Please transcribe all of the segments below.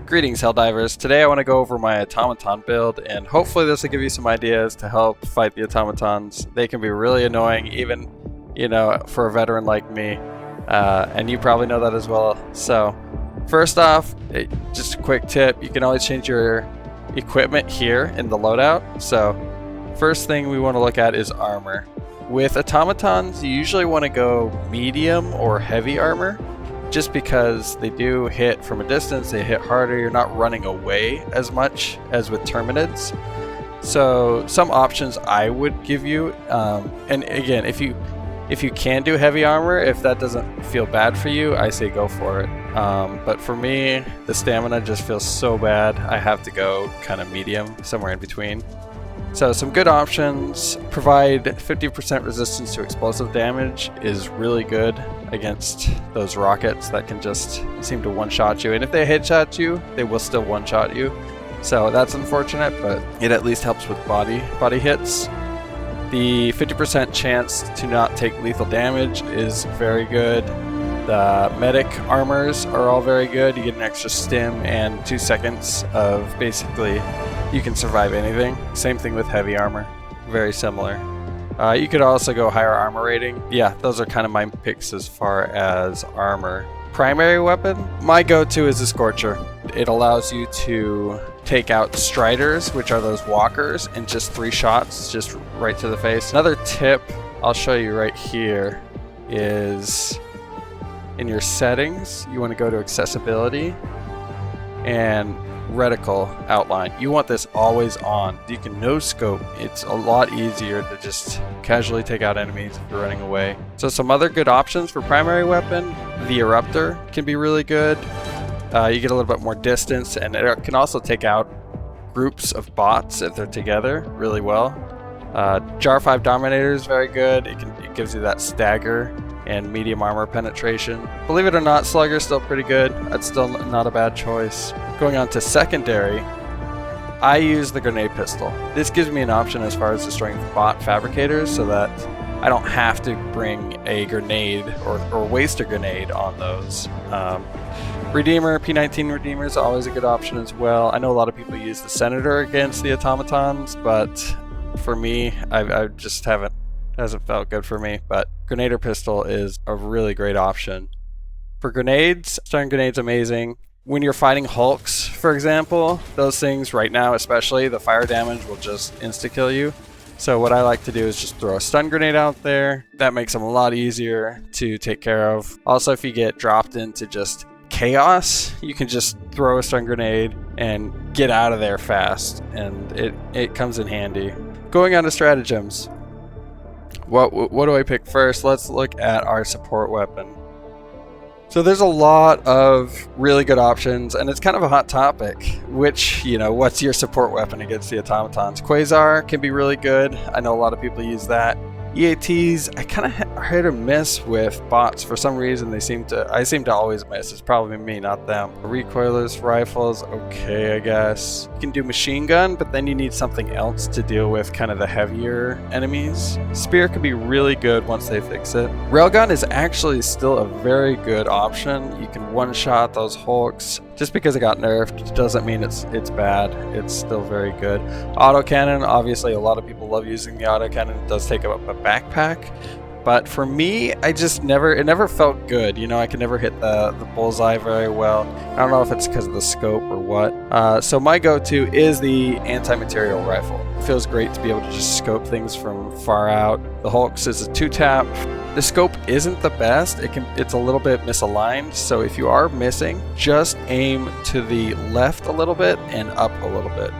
Greetings, Helldivers. Today I want to go over my automaton build, and hopefully this will give you some ideas to help fight the automatons. They can be really annoying, even, for a veteran like me, and you probably know that as well. So, first off, just a quick tip, you can always change your equipment here in the loadout. So, first thing we want to look at is armor. With automatons, you usually want to go medium or heavy armor, just because they do hit from a distance, they hit harder, you're not running away as much as with Terminids. So some options I would give you, and again, if you can do heavy armor, if that doesn't feel bad for you, I say go for it. But for me, the stamina just feels so bad, I have to go kind of medium, somewhere in between. So some good options: provide 50% resistance to explosive damage is really good against those rockets that can just seem to one-shot you. And if they headshot you, they will still one-shot you. So that's unfortunate, but it at least helps with body hits. The 50% chance to not take lethal damage is very good. The medic armors are all very good. You get an extra stim and 2 seconds of basically you can survive anything. Same thing with heavy armor, very similar. You could also go higher armor rating. Yeah, those are kind of my picks as far as armor. Primary weapon, my go-to is the Scorcher. It allows you to take out Striders, which are those walkers, in just 3 shots, just right to the face. Another tip I'll show you right here is in your settings, you want to go to accessibility and reticle outline. You want this always on. You can no scope. It's a lot easier to just casually take out enemies if you're running away. So some other good options for primary weapon: the Eruptor can be really good. You get a little bit more distance, and it can also take out groups of bots if they're together really well. Jar 5 Dominator is very good. It gives you that stagger and medium armor penetration. Believe it or not, Slugger's still pretty good. That's still not a bad choice. Going on to secondary, I use the grenade pistol. This gives me an option as far as destroying bot fabricators, so that I don't have to bring a grenade or waste a grenade on those. Redeemer, P19 Redeemer is always a good option as well. I know a lot of people use the Senator against the automatons, but for me, I just hasn't felt good for me. But Grenader Pistol is a really great option. For grenades, stun grenades amazing. When you're fighting Hulks, for example, those things right now especially, the fire damage will just insta-kill you. So what I like to do is just throw a stun grenade out there. That makes them a lot easier to take care of. Also, if you get dropped into just chaos, you can just throw a stun grenade and get out of there fast, and it comes in handy. Going on to stratagems. What do I pick first? Let's look at our support weapon. So there's a lot of really good options, and it's kind of a hot topic. What's your support weapon against the automatons? Quasar can be really good. I know a lot of people use that. EATs, I kind of hit or miss with bots. For some reason, I seem to always miss. It's probably me, not them. Recoilless rifles, okay, I guess. You can do machine gun, but then you need something else to deal with kind of the heavier enemies. Spear can be really good once they fix it. Railgun is actually still a very good option. You can one-shot those Hulks. Just because it got nerfed doesn't mean it's bad. It's still very good. Autocannon, obviously a lot of people love using the autocannon. It does take up a backpack. But for me, it never felt good. I could never hit the bullseye very well. I don't know if it's because of the scope or what. So my go-to is the anti-material rifle. It feels great to be able to just scope things from far out. The Hulks is a 2-tap. The scope isn't the best. It's a little bit misaligned. So if you are missing, just aim to the left a little bit and up a little bit,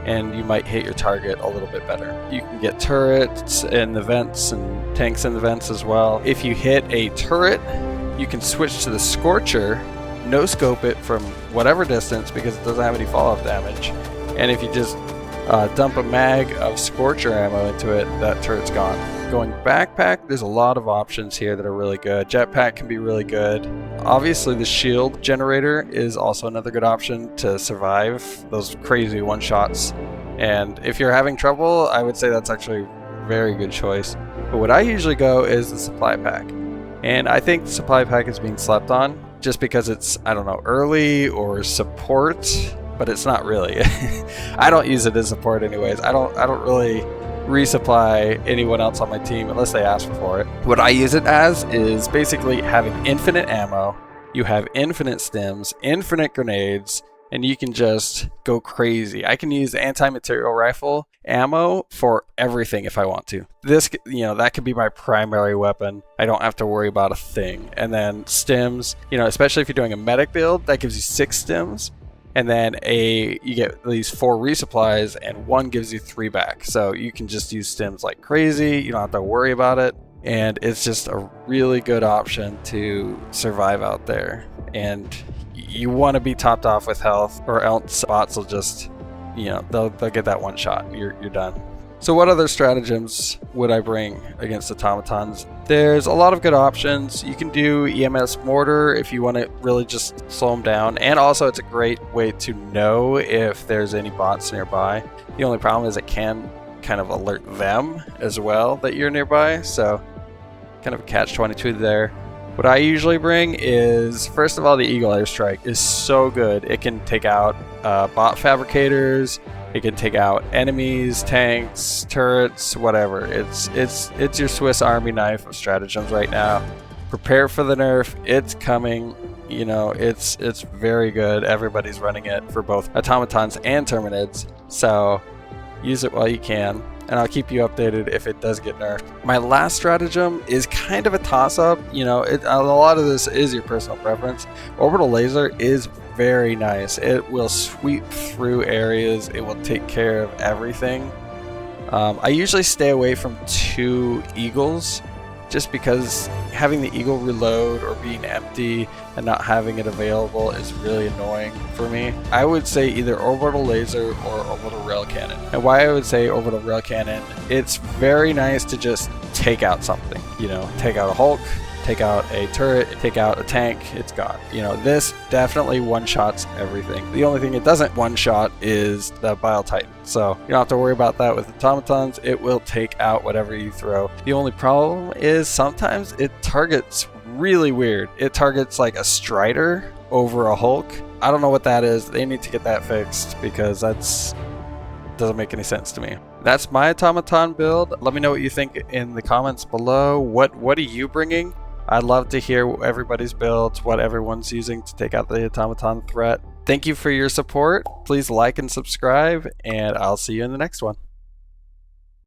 and you might hit your target a little bit better. You can get turrets in the vents and tanks in the vents as well. If you hit a turret, you can switch to the Scorcher, no scope it from whatever distance because it doesn't have any fallout damage. And if you just dump a mag of Scorcher ammo into it, that turret's gone. Going backpack, there's a lot of options here that are really good. Jetpack can be really good. Obviously the shield generator is also another good option to survive those crazy one-shots. And if you're having trouble, I would say that's actually a very good choice. But what I usually go is the supply pack. And I think the supply pack is being slept on. just because it's, I don't know, early or support, but it's not really. I don't use it as support anyways. I don't really resupply anyone else on my team unless they ask for it. What I use it as is basically having infinite ammo. You have infinite stims, infinite grenades, and you can just go crazy. I can use anti-material rifle ammo for everything if I want to. This, that could be my primary weapon. I don't have to worry about a thing. And then stims, especially if you're doing a medic build, that gives you 6 stims. And then you get these 4 resupplies, and 1 gives you 3 back. So you can just use stims like crazy. You don't have to worry about it. And it's just a really good option to survive out there. And you want to be topped off with health, or else bots will just, they'll get that one shot. You're done. So what other stratagems would I bring against automatons? There's a lot of good options. You can do EMS mortar if you want to really just slow them down. And also it's a great way to know if there's any bots nearby. The only problem is it can kind of alert them as well that you're nearby. So kind of a catch-22 there. What I usually bring is, first of all, the Eagle Airstrike is so good. It can take out bot fabricators. It can take out enemies, tanks, turrets, whatever. It's your Swiss Army knife of stratagems right now. Prepare for the nerf. It's coming. It's very good. Everybody's running it for both automatons and terminids. So use it while you can, and I'll keep you updated if it does get nerfed. My last stratagem is kind of a toss-up. A lot of this is your personal preference. Orbital laser is very nice. It will sweep through areas. It will take care of everything. I usually stay away from 2 eagles, just because having the eagle reload or being empty and not having it available is really annoying for me. I would say either orbital laser or orbital rail cannon. And why I would say orbital rail cannon, it's very nice to just take out something. Take out a Hulk, take out a turret, take out a tank, it's gone. This definitely one-shots everything. The only thing it doesn't one-shot is the Bile Titan. So you don't have to worry about that with automatons. It will take out whatever you throw. The only problem is sometimes it targets really weird. It targets like a Strider over a Hulk. I don't know what that is. They need to get that fixed, because doesn't make any sense to me. That's my automaton build. Let me know what you think in the comments below. What are you bringing? I'd love to hear everybody's builds, what everyone's using to take out the automaton threat. Thank you for your support. Please like and subscribe, and I'll see you in the next one.